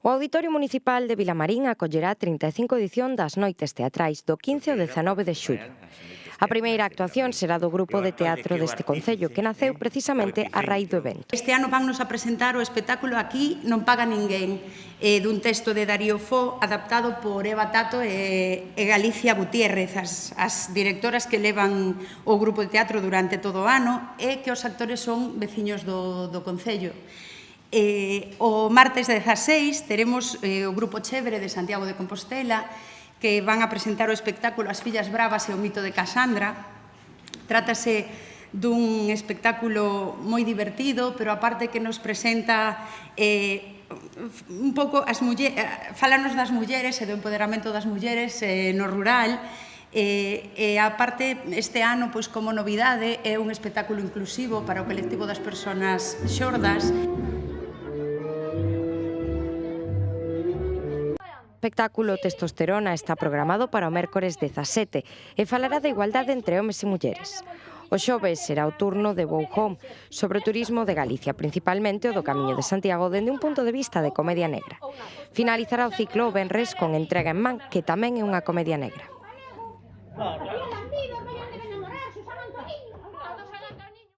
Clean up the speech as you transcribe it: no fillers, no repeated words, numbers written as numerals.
O Auditorio Municipal de Vilamarín acollerá a 35 edición das Noites Teatrais do 15 ao 19 de xullo. A primeira actuación será do grupo de teatro deste concello, que naceu precisamente a raíz do evento. Este ano vannos a presentar o espectáculo Aquí non paga ninguén, dun texto de Darío Fo, adaptado por Eva Tato e Galicia Gutiérrez, as directoras que levan o grupo de teatro durante todo o ano, e que os actores son veciños do concello. O martes 16 teremos o grupo Chévere de Santiago de Compostela, que van a presentar o espectáculo As fillas bravas e o mito de Casandra. Trátase dun espectáculo moi divertido, pero aparte que nos presenta un pouco falanos das mulleres e do empoderamento das mulleres no rural. E aparte, este ano, pois como novidade, é un espectáculo inclusivo para o colectivo das persoas xordas. O espectáculo Testosterona está programado para o mércores 17 e falará da igualdade entre homes e mulleres. O xoves será o turno de Go Home sobre o turismo de Galicia, principalmente o do Camiño de Santiago, dende un punto de vista de comedia negra. Finalizará o ciclo o venres con Entrega en Man, que tamén é unha comedia negra.